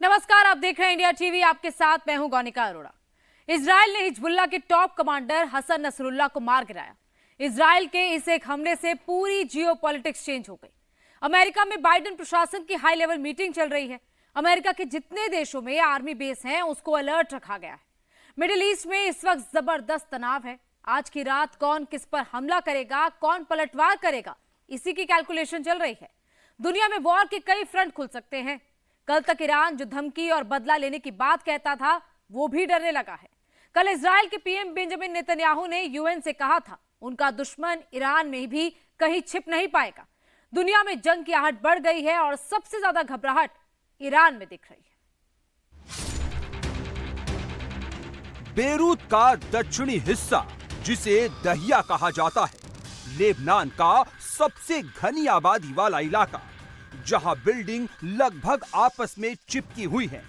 नमस्कार, आप देख रहे हैं इंडिया टीवी। आपके साथ मैं हूं गौनिका अरोड़ा। इजराइल ने हिजबुल्लाह के टॉप कमांडर हसन नसरुल्लाह को मार गिराया। इजराइल के इस एक हमले से पूरी जियोपॉलिटिक्स चेंज हो गई। अमेरिका में बाइडेन प्रशासन की हाई लेवल मीटिंग चल रही है। अमेरिका के जितने देशों में आर्मी बेस हैं उसको अलर्ट रखा गया है। मिडिल ईस्ट में इस वक्त जबरदस्त तनाव है। आज की रात कौन किस पर हमला करेगा, कौन पलटवार करेगा, इसी की कैलकुलेशन चल रही है। दुनिया में वॉर के कई फ्रंट खुल सकते हैं। कल तक ईरान जो धमकी और बदला लेने की बात कहता था, वो भी डरने लगा है। कल इजराइल के पीएम बेंजामिन नेतन्याहू ने यूएन से कहा था, उनका दुश्मन ईरान में भी कहीं छिप नहीं पाएगा। दुनिया में जंग की आहट बढ़ गई है और सबसे ज्यादा घबराहट ईरान में दिख रही है। बेरूत का दक्षिणी हिस्सा, जिसे दहिया कहा जाता है, लेबनान का सबसे घनी आबादी वाला इलाका, जहां बिल्डिंग लगभग आपस में चिपकी हुई है।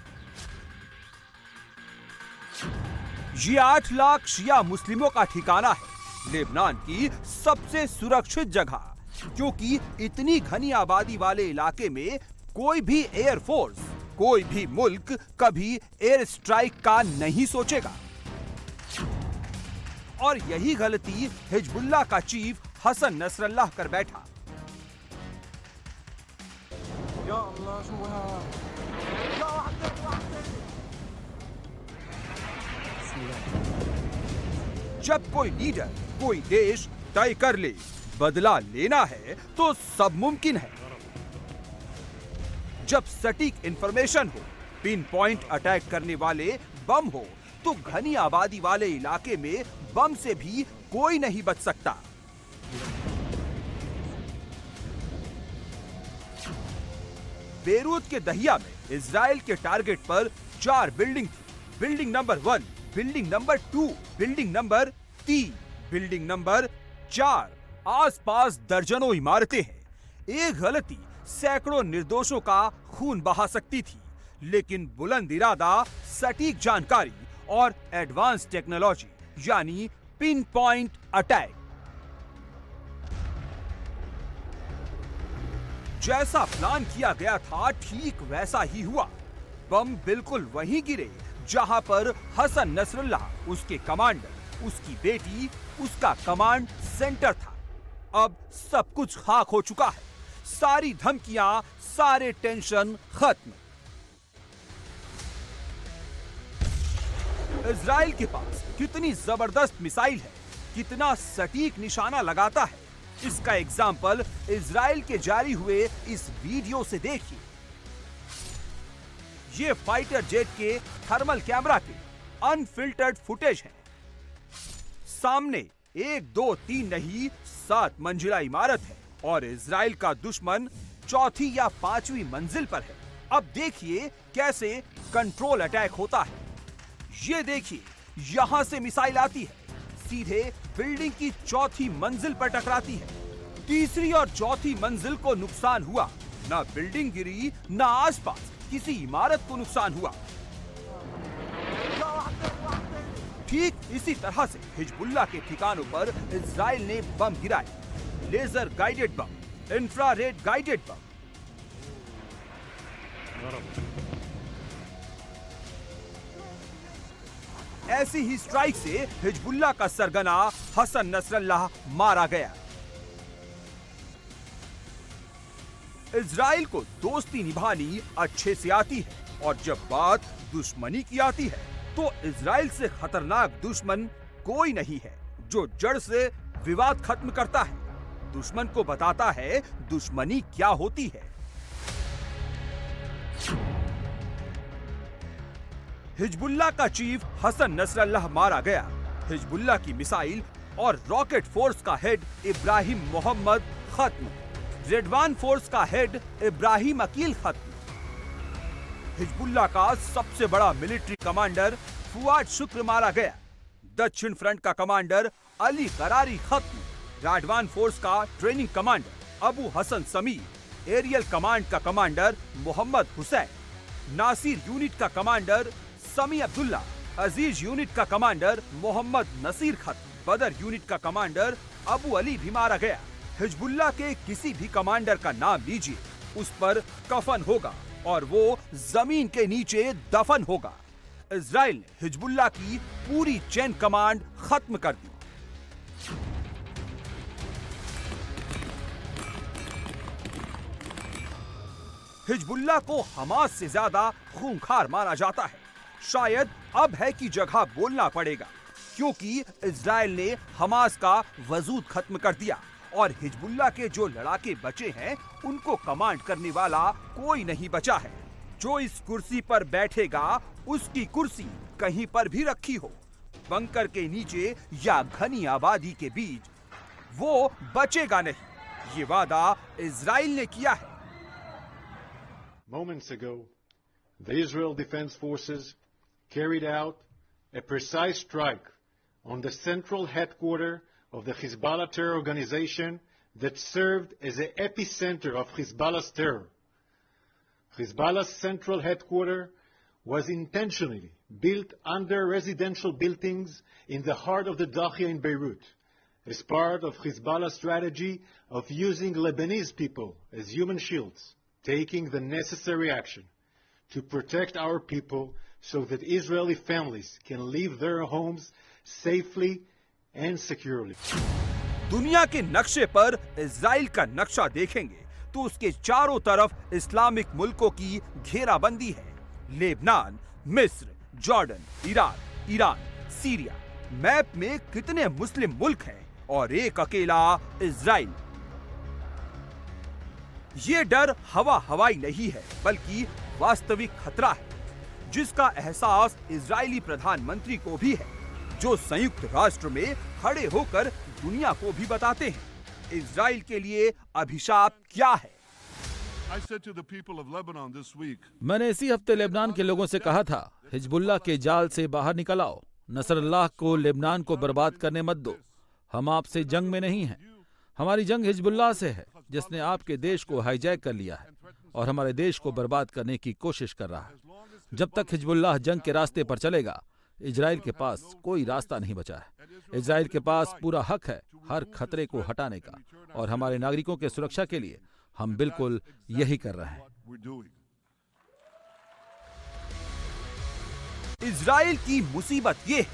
ये 8 लाख शिया मुस्लिमों का ठिकाना है। लेबनान की सबसे सुरक्षित जगह, क्योंकि इतनी घनी आबादी वाले इलाके में कोई भी एयरफोर्स, कोई भी मुल्क कभी एयर स्ट्राइक का नहीं सोचेगा। और यही गलती हिजबुल्लाह का चीफ हसन नसरल्लाह कर बैठा। जब कोई लीडर, कोई देश तय कर ले बदला लेना है तो सब मुमकिन है। जब सटीक इंफॉर्मेशन हो, पिन पॉइंट अटैक करने वाले बम हो, तो घनी आबादी वाले इलाके में बम से भी कोई नहीं बच सकता। बेरूत के दहिया में इजराइल के टारगेट पर 4 बिल्डिंग थी। Building number 1, building number 2, building number 3, building number 4। आसपास दर्जनों इमारतें हैं। एक गलती सैकड़ों निर्दोषों का खून बहा सकती थी, लेकिन बुलंद इरादा, सटीक जानकारी और एडवांस टेक्नोलॉजी यानी पिन पॉइंट अटैक, जैसा प्लान किया गया था ठीक वैसा ही हुआ। बम बिल्कुल वहीं गिरे जहां पर हसन नसरुल्लाह, उसके कमांडर, उसकी बेटी, उसका कमांड सेंटर था। अब सब कुछ खाक हो चुका है। सारी धमकियां, सारे टेंशन खत्म। इजराइल के पास कितनी जबरदस्त मिसाइल है, कितना सटीक निशाना लगाता है, इसका एग्जाम्पल इजराइल के जारी हुए इस वीडियो से देखिए। ये फाइटर जेट के थर्मल कैमरा के अनफिल्टर्ड फुटेज है। सामने 1, 2, 3 नहीं 7 मंजिला इमारत है और इजराइल का दुश्मन 4थी या 5वीं मंजिल पर है। अब देखिए कैसे कंट्रोल अटैक होता है। ये देखिए, यहां से मिसाइल आती है, सीधे बिल्डिंग की 4थी मंजिल पर टकराती है। 3री और 4थी मंजिल को नुकसान हुआ, ना बिल्डिंग गिरी, ना आसपास किसी इमारत को नुकसान हुआ। ठीक इसी तरह से हिजबुल्लाह के ठिकानों पर इजराइल ने बम गिराए। Laser guided bomb, infrared guided bomb. ऐसी ही स्ट्राइक से हिजबुल्लाह का सरगना हसन नसरल्लाह मारा गया। इजराइल को दोस्ती निभानी अच्छे से आती है, और जब बात दुश्मनी की आती है तो इजराइल से खतरनाक दुश्मन कोई नहीं है जो जड़ से विवाद खत्म करता है, दुश्मन को बताता है दुश्मनी क्या होती है। हिजबुल्लाह का चीफ हसन नसरल्लाह मारा गया। हिजबुल्लाह की मिसाइल और रॉकेट फोर्स का हेड इब्राहिम मोहम्मद खत्म। रेडवान फोर्स का हेड इब्राहिम अकील खत्म। हिजबुल्लाह का सबसे बड़ा मिलिट्री कमांडर फुआद शुक्र मारा गया। दक्षिण फ्रंट का कमांडर अली करारी खत्म। राडवान फोर्स का training commander Abu Hassan Samir. Aerial command का commander Mohammad Hussain. Nasser unit का commander Sami Abdullah. Aziz unit का कमांडर मोहम्मद नसीर खत्म। बदर यूनिट का कमांडर अबू अली भी मारा गया। हिजबुल्लाह के किसी भी कमांडर का नाम लीजिए, उस पर कफन होगा और वो जमीन के नीचे दफन होगा। इजराइल ने हिजबुल्लाह की पूरी चेन कमांड खत्म कर दी। हिजबुल्लाह को हमास से ज्यादा खूंखार माना जाता है। शायद अब है कि जगह बोलना पड़ेगा, क्योंकि इजराइल ने हमास का वजूद खत्म कर दिया और हिजबुल्लाह के जो लड़ाके बचे हैं उनको कमांड करने वाला कोई नहीं बचा है। जो इस कुर्सी पर बैठेगा उसकी कुर्सी कहीं पर भी रखी हो, बंकर के नीचे या घनी आबादी के बीच, वो बचेगा नहीं। ये वादा इजराइल ने किया है। Moments ago, the Israel Defense Forces carried out a precise strike on the central headquarters of the Hezbollah terror organization that served as the epicenter of Hezbollah's terror. Hezbollah's central headquarters was intentionally built under residential buildings in the heart of the Dahiya in Beirut, as part of Hezbollah's strategy of using Lebanese people as human shields, taking the necessary action to protect our people so that Israeli families can leave their homes safely and securely. दुनिया के नक्शे पर Israel का नक्शा देखेंगे तो उसके चारों तरफ इस्लामिक मुल्कों की घेराबंदी है। लेबनान, मिस्र, Jordan, Iraq, Iran, Syria. Map में कितने मुस्लिम मुल्क हैं और एक अकेला इजराइल। ये डर हवाई नहीं है, बल्कि वास्तविक खतरा है, जिसका एहसास इजरायली प्रधानमंत्री को भी है, जो संयुक्त राष्ट्र में खड़े होकर दुनिया को भी बताते हैं इजराइल के लिए अभिशाप क्या है। मैंने इसी हफ्ते लेबनान के लोगों से कहा था, हिजबुल्लाह के जाल से बाहर निकल आओ, नसरल्लाह को लेबनान को बर्बाद करने मत दो। हम आपसे जंग में नहीं हैं, हमारी जंग हिजबुल्लाह से है, जिसने आपके देश को हाईजैक कर लिया है और हमारे देश को बर्बाद करने की कोशिश कर रहा है। जब तक हिजबुल्लाह जंग के रास्ते पर चलेगा, इजराइल के पास कोई रास्ता नहीं बचा है। इजराइल के पास पूरा हक है हर खतरे को हटाने का, और हमारे नागरिकों के सुरक्षा के लिए हम बिल्कुल यही कर रहे हैं। इजराइल की मुसीबत ये है,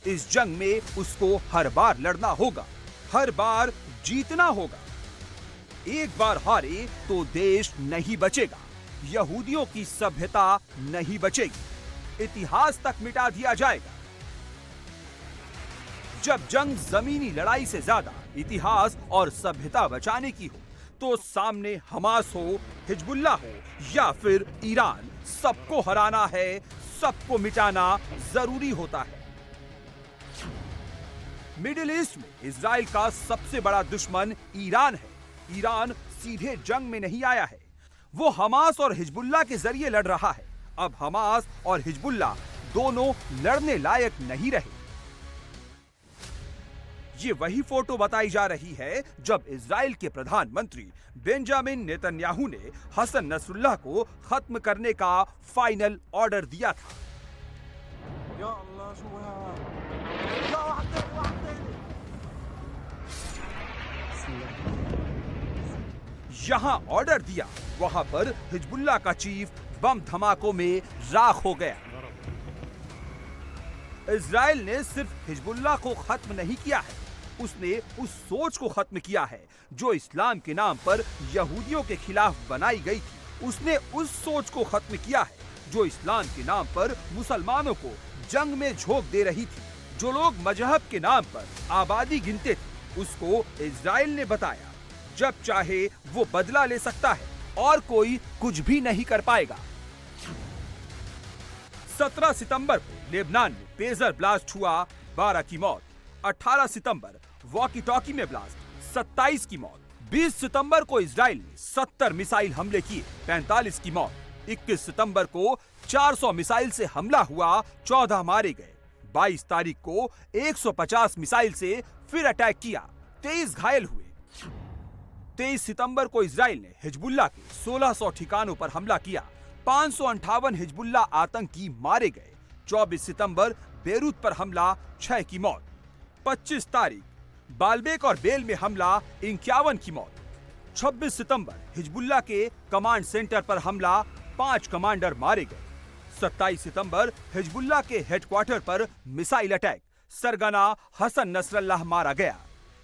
इस जंग में उसको हर बार लड़ना होगा, हर बार जीतना होगा। एक बार हारे तो देश नहीं बचेगा, यहूदियों की सभ्यता नहीं बचेगी, इतिहास तक मिटा दिया जाएगा। जब जंग जमीनी लड़ाई से ज्यादा इतिहास और सभ्यता बचाने की हो, तो सामने हमास हो, हिजबुल्लाह हो या फिर ईरान, सबको हराना है, सबको मिटाना जरूरी होता है। मिडिल ईस्ट में इजराइल का सबसे बड़ा दुश्मन ईरान है। ईरान सीधे जंग में नहीं आया है, वो हमास और हिजबुल्लाह के जरिए लड़ रहा है। अब हमास और हिजबुल्लाह दोनों लड़ने लायक नहीं रहे। ये वही फोटो बताई जा रही है जब इजराइल के प्रधानमंत्री बेंजामिन नेतन्याहू ने हसन नसरुल्लाह को खत्म करने का फाइनल ऑर्डर दिया था। यहां ऑर्डर दिया, वहां पर हिजबुल्लाह का चीफ बम धमाकों में राख हो गया। इजराइल ने सिर्फ हिजबुल्लाह को खत्म नहीं किया है, उसने उस सोच को खत्म किया है जो इस्लाम के नाम पर यहूदियों के खिलाफ बनाई गई थी। उसने उस सोच को खत्म किया है जो इस्लाम के नाम पर मुसलमानों को जंग में झोंक दे रही थी। जो लोग मजहब के नाम पर आबादी गिनते थे, उसको इजराइल ने बताया जब चाहे वो बदला ले सकता है और कोई कुछ भी नहीं कर पाएगा। 17 सितंबर को लेबनान में पेजर ब्लास्ट हुआ, 12 की मौत। 18 सितंबर वॉकी टॉकी में ब्लास्ट, 27 की मौत। 20 सितंबर को इजराइल ने 70 मिसाइल हमले किए, 45 की मौत। 21 सितंबर को 400 मिसाइल से हमला हुआ, 14 मारे गए। 22 तारीख को 150 मिसाइल से फिर अटैक किया, 23 घायल हुए। 23 सितंबर को इजराइल ने हिजबुल्लाह के 1600 ठिकानों पर हमला किया, 558 हिजबुल्लाह आतंकी मारे गए। 24 सितंबर बेरूत पर हमला, 6 की मौत। 25 तारीख बालबेक और बेल में हमला, 51 की मौत। 26 सितंबर हिजबुल्लाह के कमांड सेंटर पर हमला, 5 कमांडर मारे गए। 27 सितंबर हिजबुल्लाह के हेडक्वार्टर पर मिसाइल अटैक, सरगना हसन नसरल्लाह मारा गया।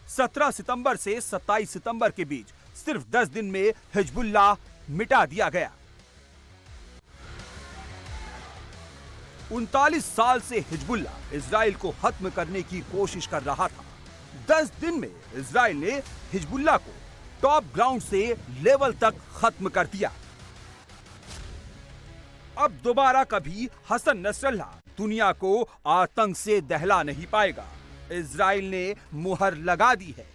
17 सितंबर से 27 सितंबर के बीच सिर्फ 10 दिन में हिजबुल्लाह मिटा दिया गया। 39 साल से हिजबुल्लाह इजराइल को खत्म करने की कोशिश कर रहा था। 10 दिन में इजराइल ने हिजबुल्लाह को टॉप ग्राउंड से लेवल तक खत्म कर दिया। अब दोबारा कभी हसन नसरल्लाह दुनिया को आतंक से दहला नहीं पाएगा। इजराइल ने मुहर लगा दी है।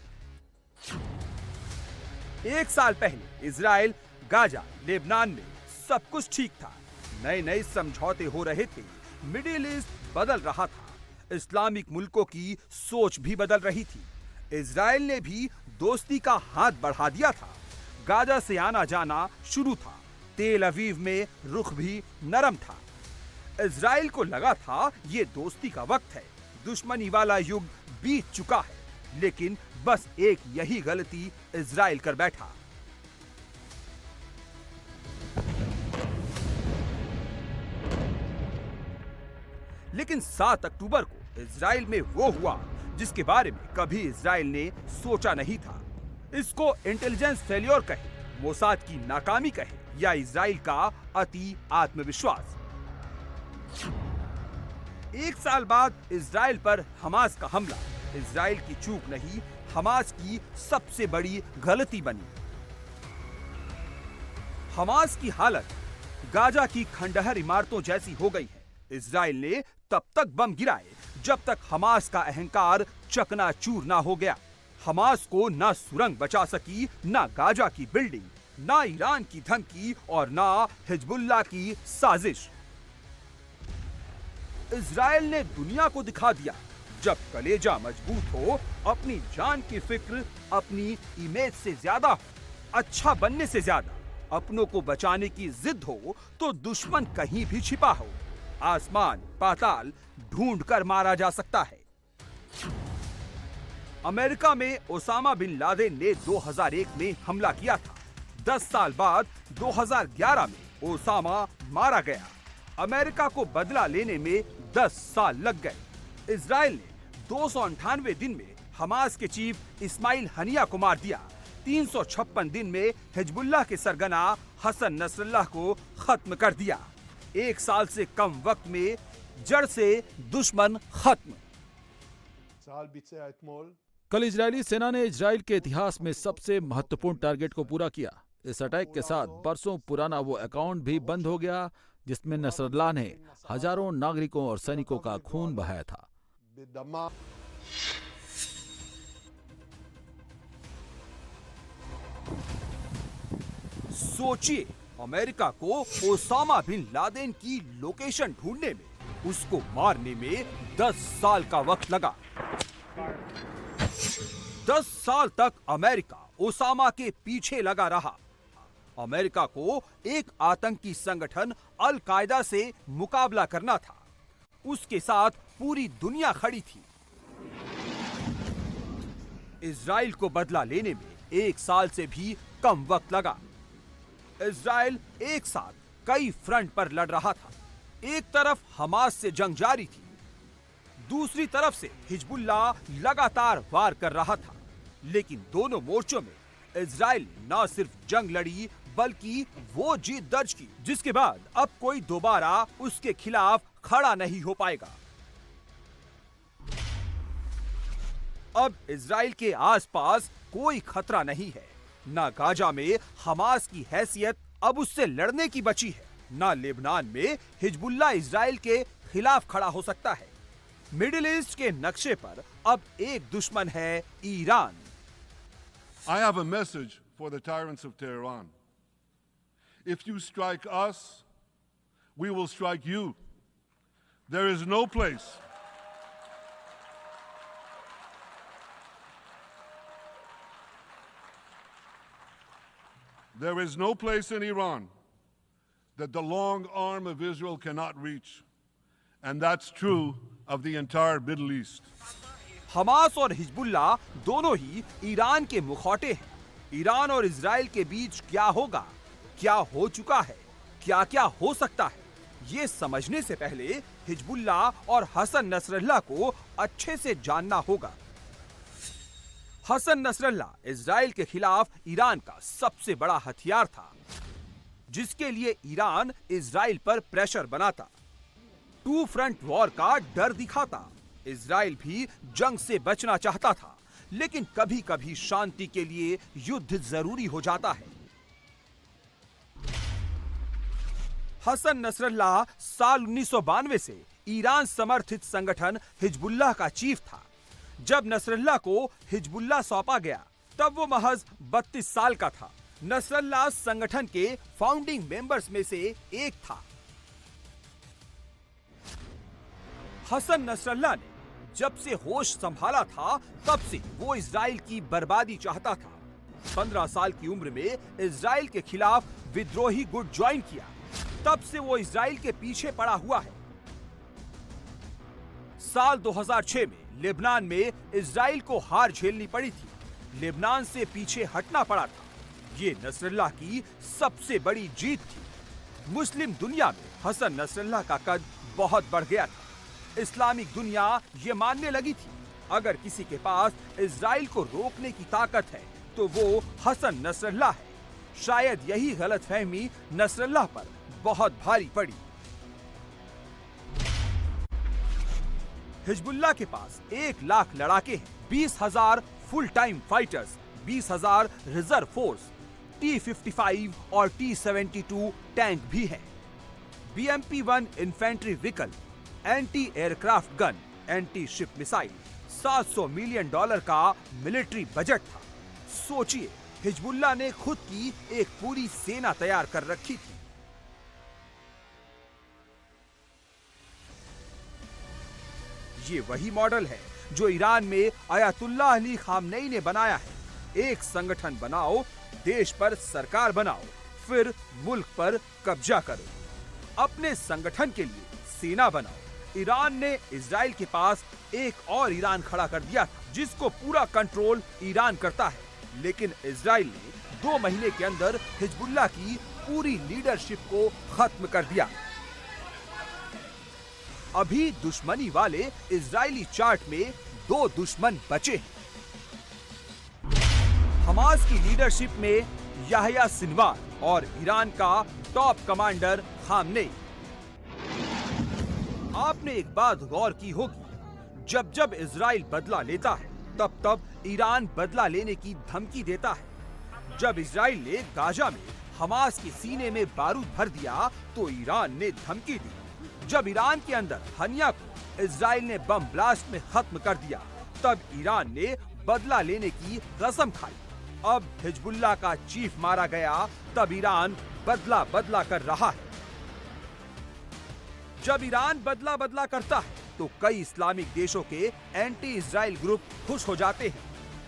1 साल पहले इजराइल, गाजा, लेबनान में सब कुछ ठीक था। नए नए समझौते हो रहे थे, मिडिल ईस्ट बदल रहा था, इस्लामिक मुल्कों की सोच भी बदल रही थी। इजराइल ने भी दोस्ती का हाथ बढ़ा दिया था। गाजा से आना जाना शुरू था। तेल अवीव में रुख भी नरम था। इजराइल को लगा था ये दोस्ती का वक्त है, दुश्मनी वाला युग बीत चुका है। लेकिन बस एक यही गलती इजराइल कर बैठा। लेकिन 7 अक्टूबर को इजराइल में वो हुआ जिसके बारे में कभी इजराइल ने सोचा नहीं था। इसको इंटेलिजेंस फेल्योर कहे, मोसाद की नाकामी कहे, या इजराइल का अति आत्मविश्वास। 1 साल बाद इजराइल पर हमास का हमला इजराइल की चूक नहीं, हमास की सबसे बड़ी गलती बनी। हमास की हालत गाजा की खंडहर इमारतों जैसी हो गई है। इजराइल ने तब तक बम गिराए जब तक हमास का अहंकार चकनाचूर ना हो गया। हमास को ना सुरंग बचा सकी, ना गाजा की बिल्डिंग, ना ईरान की धमकी और ना हिजबुल्लाह की साजिश। इजराइल ने दुनिया को दिखा दिया, जब कलेजा मजबूत हो, अपनी जान की फिक्र अपनी इमेज से ज्यादा हो, अच्छा बनने से ज्यादा अपनों को बचाने की जिद हो, तो दुश्मन कहीं भी छिपा हो, आसमान पाताल ढूंढ कर मारा जा सकता है। अमेरिका में ओसामा बिन लादेन ने 2001 में हमला किया था। 10 साल बाद 2011 में ओसामा मारा गया। अमेरिका को बदला लेने में 10 साल लग गए। इजराइल ने 298 दिन में हमास के चीफ इस्माइल हनिया को मार दिया। 356 दिन में हिजबुल्लाह के सरगना हसन नसरल्लाह को खत्म कर दिया। 1 साल से कम वक्त में जड़ से दुश्मन खत्म। कल इजरायली सेना ने इजराइल के इतिहास में सबसे महत्वपूर्ण टारगेट को पूरा किया। इस अटैक के साथ बरसों पुराना वो अकाउंट भी बंद हो गया जिसमें नसरल्लाह ने हजारों नागरिकों और सैनिकों का खून बहाया था। सोचिए, अमेरिका को ओसामा बिन लादेन की लोकेशन ढूंढने में, उसको मारने में 10 साल का वक्त लगा। 10 साल तक अमेरिका ओसामा के पीछे लगा रहा। अमेरिका को एक आतंकी संगठन अल कायदा से मुकाबला करना था। उसके साथ पूरी दुनिया खड़ी थी। इजराइल को बदला लेने में 1 साल से भी कम वक्त लगा। इजराइल एक साथ कई फ्रंट पर लड़ रहा था। एक तरफ हमास से जंग जारी थी, दूसरी तरफ से हिजबुल्लाह लगातार वार कर रहा था। लेकिन दोनों मोर्चों में इजराइल ने न सिर्फ जंग लड़ी बल्कि वो जीत दर्ज की जिसके बाद अब कोई दोबारा उसके खिलाफ खड़ा नहीं हो पाएगा। अब इजराइल के आसपास कोई खतरा नहीं है। ना गाजा में हमास की हैसियत अब उससे लड़ने की बची है, ना लेबनान में हिजबुल्लाह इजराइल के खिलाफ खड़ा हो सकता है। मिडिल ईस्ट के नक्शे पर अब एक दुश्मन है, Iran. I have a message for the tyrants of Tehran. If you strike us, we will strike you. There is no place. There is no place in Iran that the long arm of Israel cannot reach. And that's true of the entire Middle East. Hamas और Hezbollah दोनों ही Iran के मुखौटे हैं। Iran और Israel के बीच क्या होगा, क्या हो चुका है, क्या क्या हो सकता है, ये समझने से पहले हिजबुल्लाह और हसन नसरल्लाह को अच्छे से जानना होगा। हसन नसरल्लाह इजराइल के खिलाफ ईरान का सबसे बड़ा हथियार था, जिसके लिए ईरान इजराइल पर प्रेशर बनाता, टू फ्रंट वॉर का डर दिखाता। इजराइल भी जंग से बचना चाहता था, लेकिन कभी कभी शांति के लिए युद्ध जरूरी हो जाता है। हसन नसरल्लाह साल 1992 से ईरान समर्थित संगठन हिजबुल्लाह का चीफ था। जब नसरल्लाह को हिजबुल्लाह सौंपा गया, तब वो महज 32 साल का था। नसरल्लाह संगठन के फाउंडिंग मेंबर्स में से एक था। हसन नसरल्लाह ने जब से होश संभाला था, तब से वो इजराइल की बर्बादी चाहता था। 15 साल की उम्र में इजराइल के खिलाफ विद्रोही गुट ज्वाइन किया, तब से वो इजराइल के पीछे पड़ा हुआ है। साल 2006 में लेबनान में इजराइल को हार झेलनी पड़ी थी। लेबनान से पीछे हटना पड़ा था। ये नसरल्लाह की सबसे बड़ी जीत थी। मुस्लिम दुनिया में हसन नसरल्लाह का कद बहुत बढ़ गया था। इस्लामिक दुनिया ये मानने लगी थी, अगर किसी के पास इजराइल को रोकने की ताकत है तो वो हसन नसरल्लाह है। शायद यही गलतफहमी नसरल्लाह पर बहुत भारी पड़ी। हिजबुल्लाह के पास 1 लाख लड़ाके हैं, 20,000 full time fighters, 20,000 reserve force, T-55 और T-72 टैंक भी हैं। BMP-1 infantry vehicle, anti aircraft gun, anti ship missile, $700 million का मिलिट्री बजट था। सोचिए, हिजबुल्लाह ने खुद की एक पूरी सेना तैयार कर रखी थी। ये वही मॉडल है जो ईरान में अयातुल्लाह अली खामनेई ने बनाया है। एक संगठन बनाओ, देश पर सरकार बनाओ, फिर मुल्क पर कब्जा करो। अपने संगठन के लिए सेना बनाओ। ईरान ने इजराइल के पास एक और ईरान खड़ा कर दिया था, जिसको पूरा कंट्रोल ईरान करता है। लेकिन इजराइल ने 2 महीने के अंदर हिजबुल्लाह की पूरी लीडरशिप को खत्म कर दिया। अभी दुश्मनी वाले इजरायली चार्ट में 2 दुश्मन बचे हैं। हमास की लीडरशिप में याह्या सिनवार और ईरान का टॉप कमांडर खामनेई। आपने एक बात गौर की होगी, जब जब इजराइल बदला लेता है, तब तब ईरान बदला लेने की धमकी देता है। जब इजराइल ने गाजा में हमास के सीने में बारूद भर दिया, तो ईरान ने धमकी दी। जब ईरान के अंदर हनिया को इजराइल ने बम ब्लास्ट में खत्म कर दिया, तब ईरान ने बदला लेने की कसम खाई। अब हिजबुल्लाह का चीफ मारा गया, तब ईरान बदला कर रहा है। जब ईरान बदला करता है, तो कई इस्लामिक देशों के एंटी इजराइल ग्रुप खुश हो जाते हैं,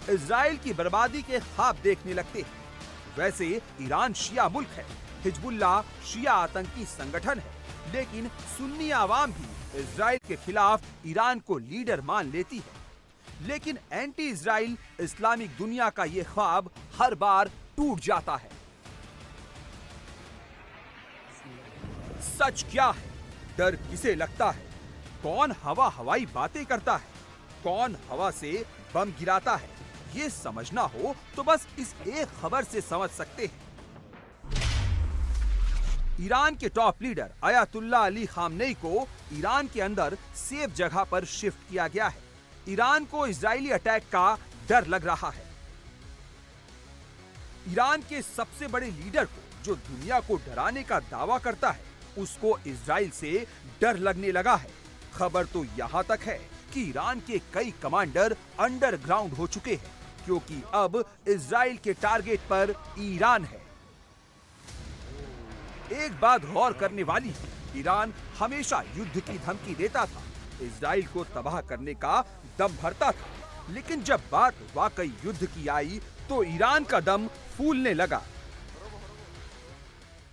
इजराइल की बर्बादी के ख्वाब देखने लगते हैं। वैसे ईरान शिया मुल्क है, हिजबुल्लाह शिया आतंकी संगठन है, लेकिन सुन्नी आवाम भी इजराइल के खिलाफ ईरान को लीडर मान लेती है। लेकिन एंटी इजराइल इस्लामिक दुनिया का ये ख्वाब हर बार टूट जाता है। सच क्या है? डर किसे लगता है? कौन हवाई बातें करता है? कौन हवा से बम गिराता है? ये समझना हो तो बस इस एक खबर से समझ सकते हैं। ईरान के top leader Ayatollah Ali Khamenei को ईरान के अंदर सेफ जगह पर शिफ्ट किया गया है। ईरान को इजरायली अटैक का डर लग रहा है। ईरान के सबसे बड़े लीडर को, जो दुनिया को डराने का दावा करता है, उसको इजराइल से डर लगने लगा है। खबर तो यहाँ तक है कि ईरान के कई कमांडर अंडरग्राउंड हो चुके हैं, क्योंकि अब इजराइल के टारगेट पर ईरान है। एक बात गौर करने वाली है, ईरान हमेशा युद्ध की धमकी देता था, इजराइल को तबाह करने का दम भरता था, लेकिन जब बात वाकई युद्ध की आई, तो ईरान का दम फूलने लगा।